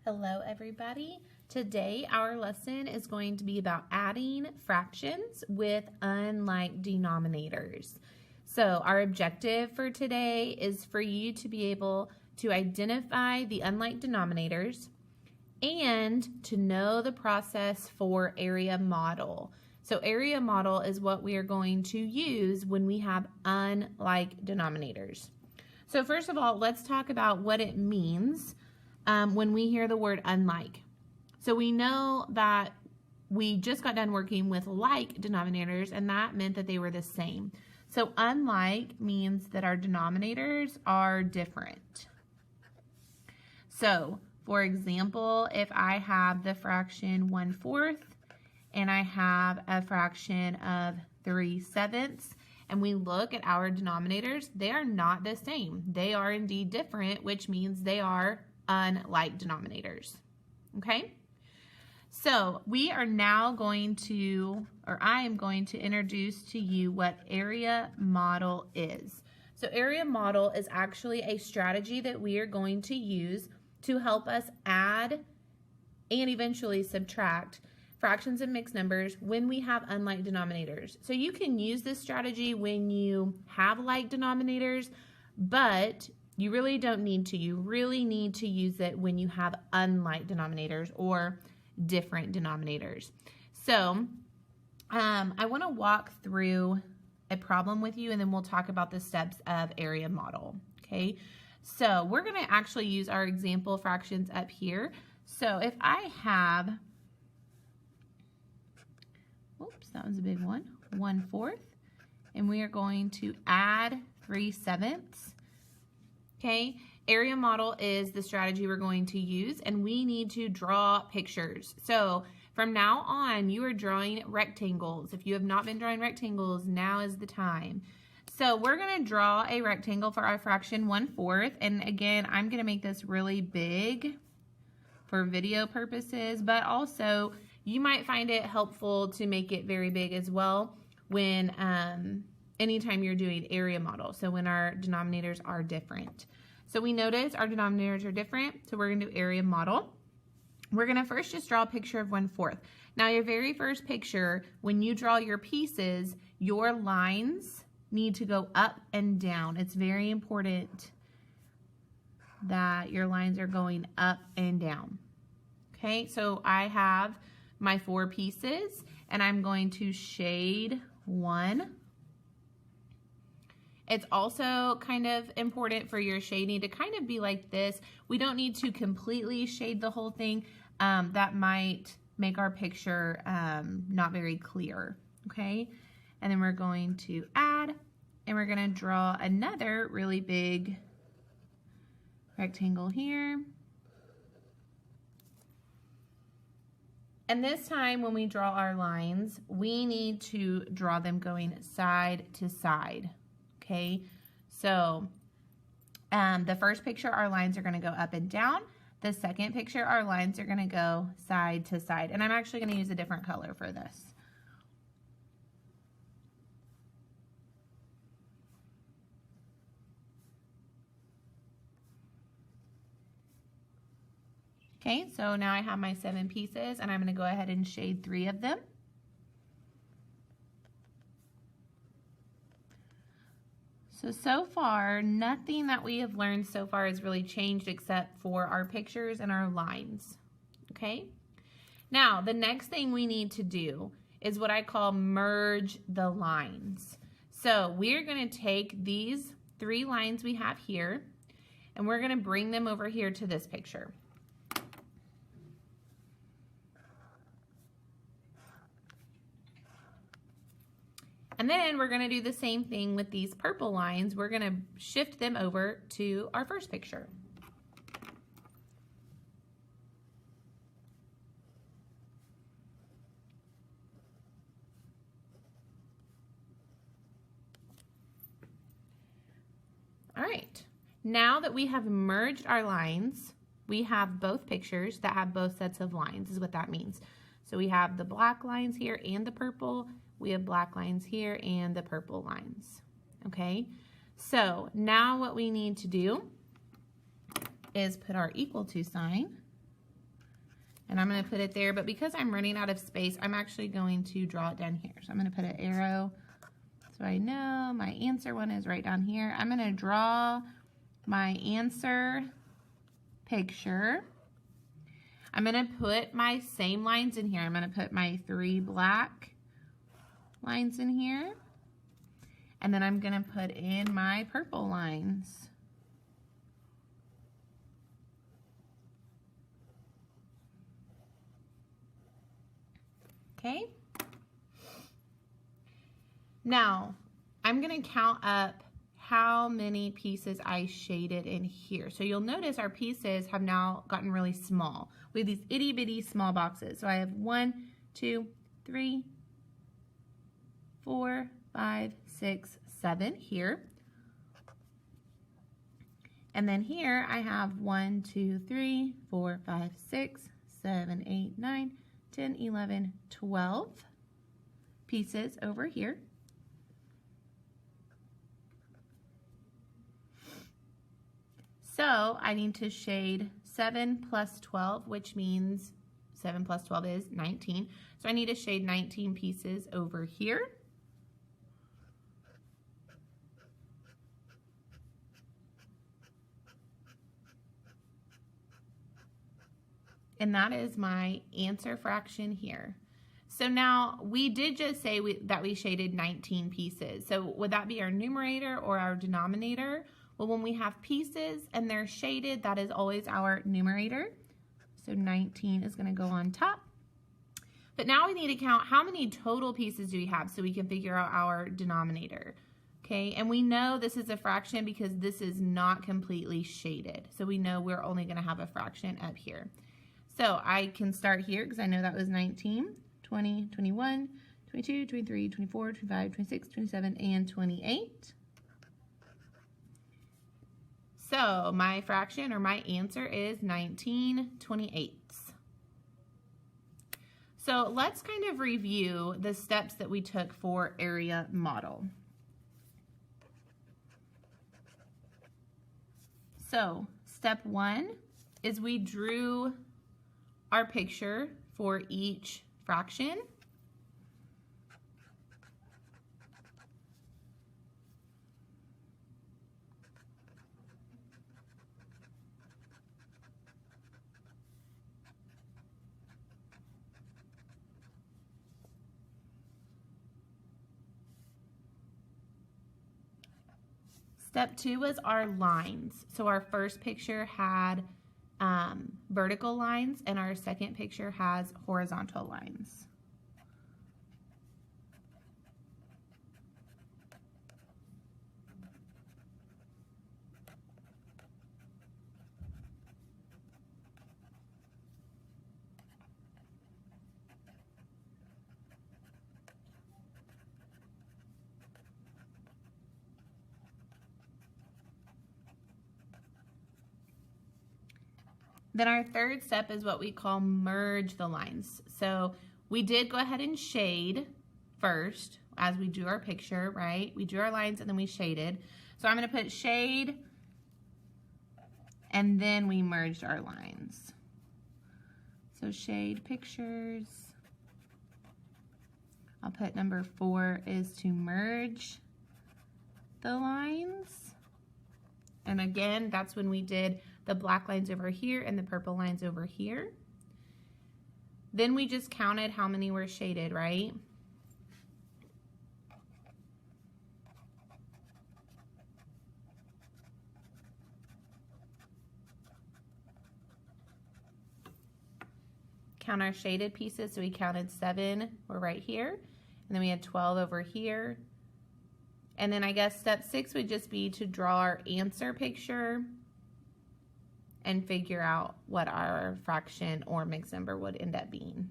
Hello everybody. Today our lesson is going to be about adding fractions with unlike denominators. So our objective for today is for you to be able to identify the unlike denominators and to know the process for area model. So area model is what we are going to use when we have unlike denominators. So first of all, let's talk about what it means when we hear the word unlike. So we know that we just got done working with like denominators, and that meant that they were the same. So unlike means that our denominators are different. So for example, if I have the fraction 1/4 and I have a fraction of 3/7, and we look at our denominators, they are not the same. They are indeed different, which means they are unlike denominators. Okay? So we are now going to, or I am going to introduce to you what area model is. So area model is actually a strategy that we are going to use to help us add and eventually subtract fractions and mixed numbers when we have unlike denominators. So you can use this strategy when you have like denominators, but you really don't need to. You really need to use it when you have unlike denominators or different denominators. So I want to walk through a problem with you, and then we'll talk about the steps of area model. Okay, so we're going to actually use our example fractions up here. So if I have, oops, that was a big one, 1/4, and we are going to add 3/7. Okay, area model is the strategy we're going to use, and we need to draw pictures. So from now on, you are drawing rectangles. If you have not been drawing rectangles, now is the time. So we're going to draw a rectangle for our fraction 1/4, and again, I'm going to make this really big for video purposes, but also you might find it helpful to make it very big as well when anytime you're doing area model, so when our denominators are different. So we notice our denominators are different, so we're going to do area model. We're going to first just draw a picture of 1/4. Now your very first picture, when you draw your pieces, your lines need to go up and down. It's very important that your lines are going up and down. Okay, so I have my 4 pieces, and I'm going to shade 1. It's also kind of important for your shading to kind of be like this. We don't need to completely shade the whole thing. That might make our picture not very clear, okay? And then we're going to add, and we're gonna draw another really big rectangle here. And this time when we draw our lines, we need to draw them going side to side. Okay, so the first picture, our lines are going to go up and down. The second picture, our lines are going to go side to side. And I'm actually going to use a different color for this. Okay, so now I have my 7 pieces, and I'm going to go ahead and shade 3 of them. So far, nothing that we have learned so far has really changed except for our pictures and our lines, okay? Now, the next thing we need to do is what I call merge the lines. So we're going to take these 3 lines we have here, and we're going to bring them over here to this picture. And then we're going to do the same thing with these purple lines. We're going to shift them over to our first picture. All right, now that we have merged our lines, we have both pictures that have both sets of lines, is what that means. So we have the black lines here and the purple. We have black lines here and the purple lines, okay? So now what we need to do is put our equal to sign And I'm going to put it there, but because I'm running out of space, I'm actually going to draw it down here. So I'm going to put an arrow so I know my answer one is right down here. I'm going to draw my answer picture. I'm going to put my same lines in here. I'm going to put my 3 black lines in here. And then I'm going to put in my purple lines. Okay. Now, I'm going to count up how many pieces I shaded in here. So you'll notice our pieces have now gotten really small. We have these itty bitty small boxes. So I have 1, 2, 3, 4, 5, 6, 7 here. And then here I have 1, 2, 3, 4, 5, 6, 7, 8, 9, 10, 11, 12 pieces over here. So I need to shade 7 plus 12, which means 7 plus 12 is 19. So I need to shade 19 pieces over here. And that is my answer fraction here. So now we did just say that we shaded 19 pieces. So would that be our numerator or our denominator? Well, when we have pieces and they're shaded, that is always our numerator. So 19 is going to go on top. But now we need to count how many total pieces do we have so we can figure out our denominator. Okay, and we know this is a fraction because this is not completely shaded. So we know we're only going to have a fraction up here. So I can start here because I know that was 19, 20, 21, 22, 23, 24, 25, 26, 27, and 28. So my fraction or my answer is 19/28. So let's kind of review the steps that we took for area model. So step 1 is we drew our picture for each fraction. Step 2 was our lines. So our first picture had vertical lines and our second picture has horizontal lines. Then our third step is what we call merge the lines. So we did go ahead and shade first as we drew our picture, right? We drew our lines and then we shaded. So I'm going to put shade and then we merged our lines. So shade pictures. I'll put number 4 is to merge the lines. And again, that's when we did the black lines over here and the purple lines over here. Then we just counted how many were shaded, right? Count our shaded pieces, so we counted 7 were right here, and then we had 12 over here. And then I guess step 6 would just be to draw our answer picture and figure out what our fraction or mixed number would end up being.